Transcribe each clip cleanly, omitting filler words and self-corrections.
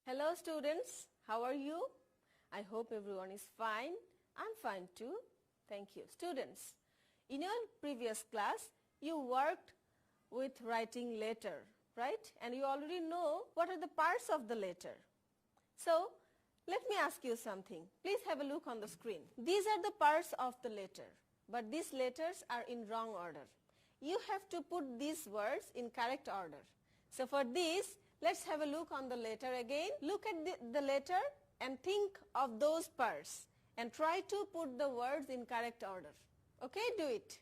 Hello students, how are you? I hope everyone is fine. I'm fine too. Thank you. Students, in your previous class, you worked with writing letter, right? And you already know what are the parts of the letter. So, let me ask you something. Please have a look on the screen. These are the parts of the letter, but these letters are in wrong order. You have to put these words in correct order. So for this, let's have a look on the letter again. Look at the letter and think of those parts and try to put the words in correct order. Okay, do it.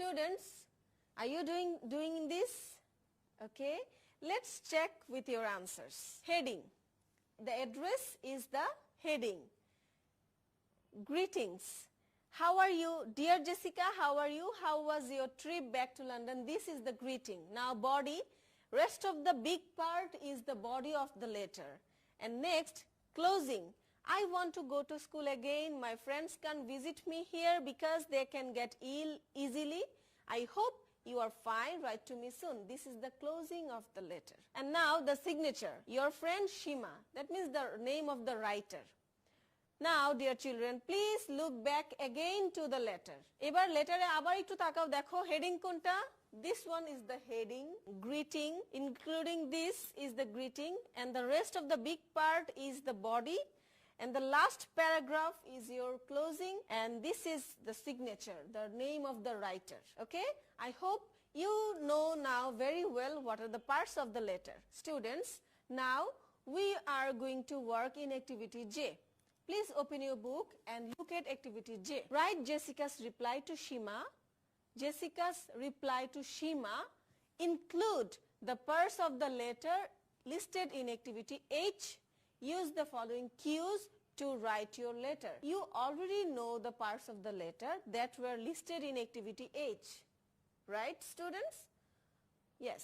Students, are you doing this? Okay, let's check with your answers. Heading. The address is the heading. Greetings. How are you? Dear Jessica, how are you? How was your trip back to London? This is the greeting. Now body. Rest of the big part is the body of the letter. And next, closing. I want to go to school again. My friends can't visit me here because they can get ill easily. I hope you are fine. Write to me soon. This is the closing of the letter. And now the signature. Your friend Shima. That means the name of the writer. Now, dear children, please look back again to the letter. এবার letter আবার একটু তাকাও দেখো heading কোনটা? This one is the heading, greeting, including this is the greeting, and the rest of the big part is the body. And the last paragraph is your closing, and this is the signature, the name of the writer. Okay? I hope you know now very well what are the parts of the letter. Students, now we are going to work in activity J. Please open your book and look at activity J. Write Jessica's reply to Shima. Jessica's reply to Shima include the parts of the letter listed in activity H. Use the following cues to write your letter. You already know the parts of the letter that were listed in activity H. Right, students? Yes.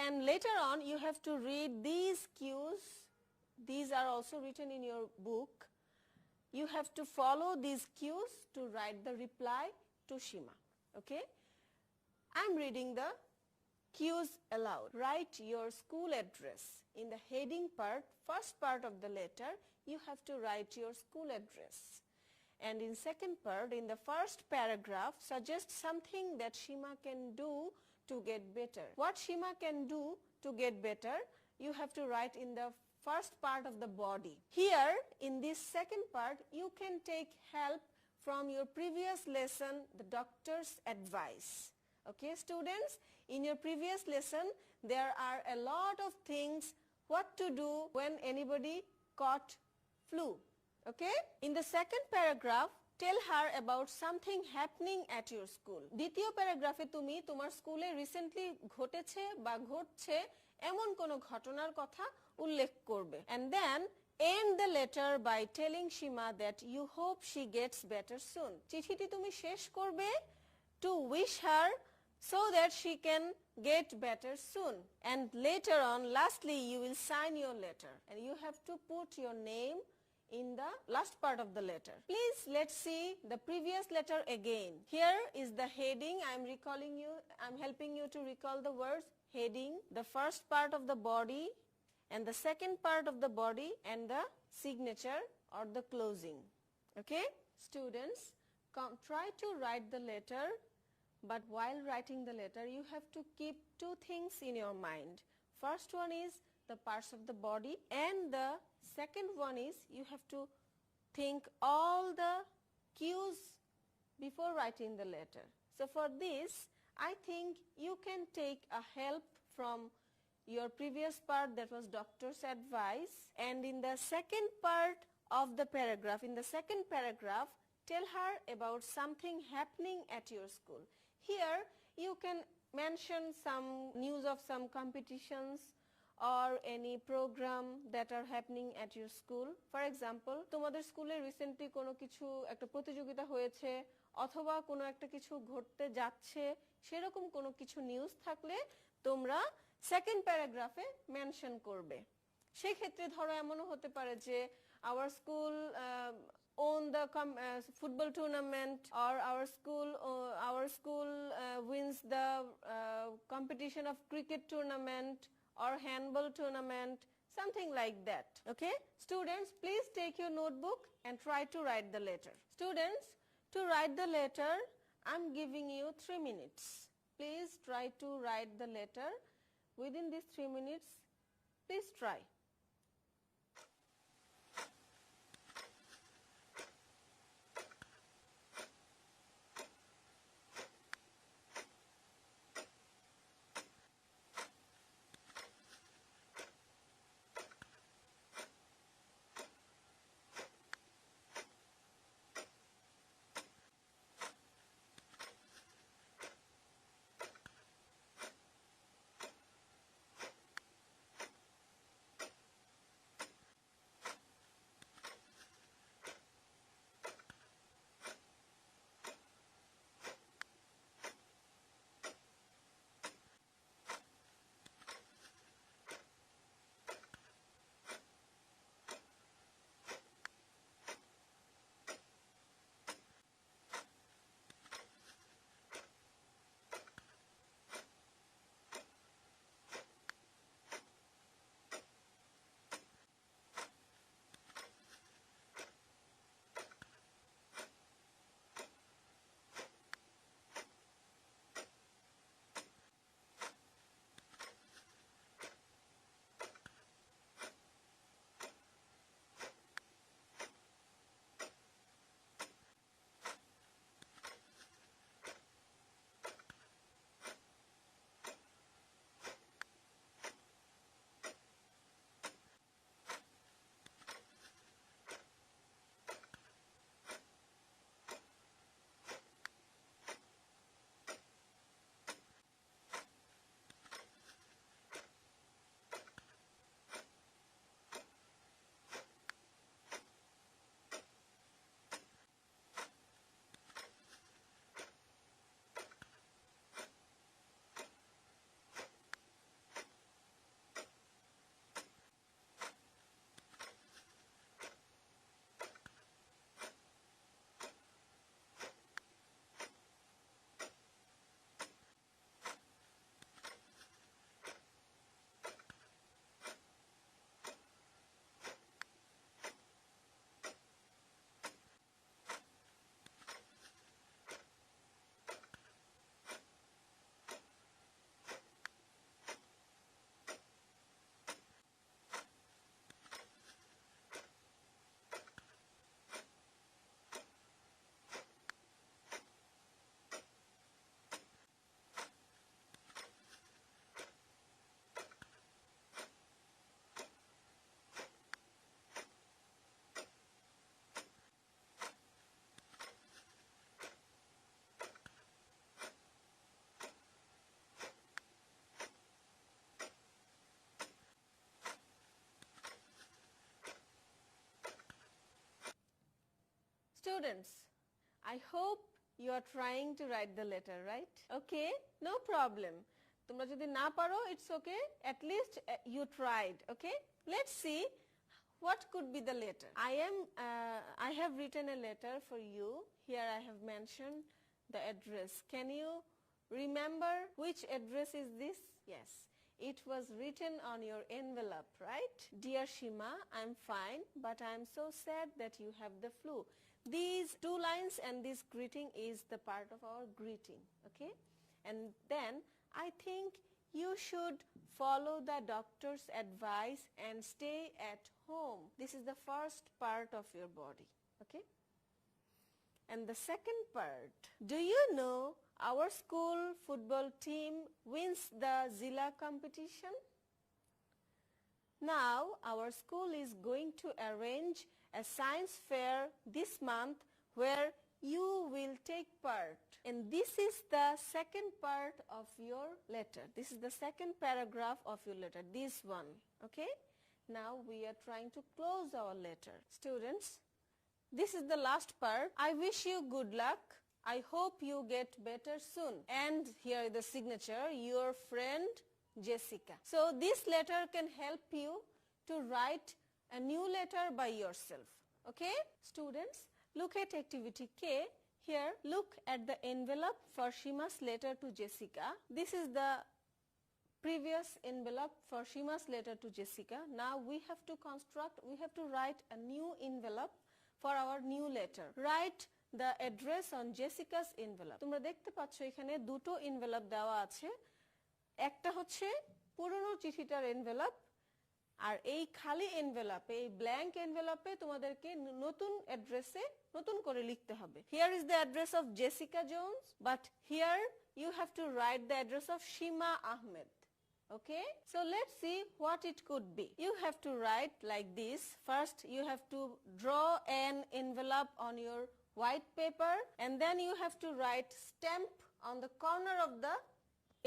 And later on you have to read these cues. These are also written in your book. You have to follow these cues to write the reply to Shima. Okay? I'm reading the cues aloud. Write your school address. In the heading part, first part of the letter, you have to write your school address. And in second part, in the first paragraph, suggest something that Shima can do to get better. What Shima can do to get better, you have to write in the first part of the body. Here, in this second part, you can take help from your previous lesson, the doctor's advice. Okay, students, in your previous lesson, there are a lot of things what to do when anybody caught flu. Okay? In the second paragraph, tell her about something happening at your school. দ্বিতীয় প্যারাগ্রাফে তুমি তোমার স্কুলে recently ঘটেছে বা ঘটছে এমন কোনো ঘটনার কথা উল্লেখ করবে। And then end the letter by telling Shima that you hope she gets better soon. চিঠিটি তুমি শেষ করবে to wish her so that she can get better soon. And later on, lastly, you will sign your letter. And you have to put your name in the last part of the letter. Please, let's see the previous letter again. Here is the heading. I'm helping you to recall the words. Heading, the first part of the body, and the second part of the body, and the signature or the closing. Okay? Students, try to write the letter. But while writing the letter, you have to keep two things in your mind. first one is the parts of the body, and the second one is you have to think all the cues before writing the letter. So for this, I think you can take a help from your previous part, that was doctor's advice, and in the second part of the paragraph, in the second paragraph, tell her about something happening at your school. Here you can mention some news of some competitions or any program that are happening at your school. For example, তোমাদের স্কুলে recently কোনো কিছু একটা প্রতিযোগিতা হয়েছে অথবা কোনো একটা কিছু ঘটতে যাচ্ছে, সেরকম কোনো কিছু নিউজ থাকলে তোমরা সেকেন্ড প্যারাগ্রাফে মেনশন করবে। সেই ক্ষেত্রে ধরো এমনও হতে পারে যে our school won the football tournament, or our school wins the competition of cricket tournament or handball tournament, something like that. Okay, students, please take your notebook and try to write the letter. Students, to write the letter, I'm giving you 3 minutes. Please try to write the letter within these 3 minutes. Please try. Students, I hope you are trying to write the letter, right? Okay, no problem. তোমরা যদি না পারো, it's okay. At least you tried, okay? Let's see what could be the letter. I have written a letter for you. Here I have mentioned the address. Can you remember which address is this? Yes. It was written on your envelope, right? Dear Shima, I'm fine, but I'm so sad that you have the flu. These 2 lines and this greeting is the part of our greeting, okay? And then I think you should follow the doctor's advice and stay at home. This is the first part of your body, okay? And the second part, do you know our school football team wins the Zilla competition? Now our school is going to arrange a science fair this month where you will take part. And this is the second part of your letter. This is the second paragraph of your letter, this one, okay? Now we are trying to close our letter. Students, this is the last part. I wish you good luck. I hope you get better soon. And here is the signature, your friend Jessica. So this letter can help you to write a new letter by yourself. Okay? Students, look at activity K. Here, look at the envelope for Shima's letter to Jessica. This is the previous envelope for Shima's letter to Jessica. Now we have to write a new envelope for our new letter. Write the address on Jessica's envelope. তোমরা দেখতে পাচ্ছ এখানে দুটো envelope দেওয়া আছে। একটা হচ্ছে পুরনো চিঠিটার envelope আর এই খালি envelope, এই blank envelope তোমাদেরকে নতুন অ্যাড্রেসে নতুন করে লিখতে হবে। Here is the address of Jessica Jones, but here you have to write the address of Shima Ahmed. Okay, so let's see what it could be. You have to write like this. First you have to draw an envelope on your white paper, and then you have to write stamp on the corner of the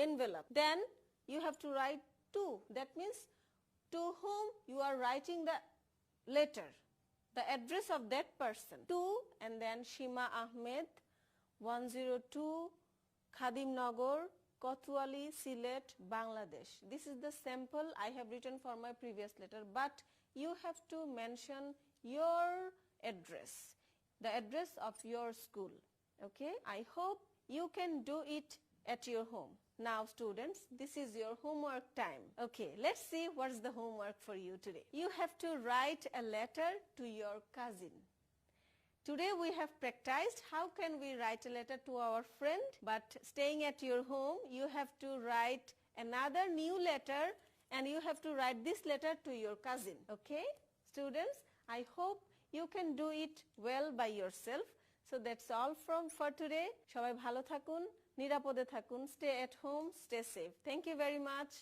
envelope. Then you have to write to. That means to whom you are writing the letter, the address of that person. To, and then Shima Ahmed, 102 Khadim Nagar, Kotwali, Sylhet, Bangladesh. This is the sample I have written for my previous letter, but you have to mention your address, the address of your school. Okay, I hope you can do it at your home. Now students, this is your homework time. Okay, let's see what's the homework for you today. You have to write a letter to your cousin. Today we have practiced how can we write a letter to our friend, but staying at your home, you have to write another new letter, and you have to write this letter to your cousin. Okay, students, I hope you can do it well by yourself. So that's all for today. সবাই ভালো থাকুন, নিরাপদে থাকুন, stay at home, stay safe. Thank you very much.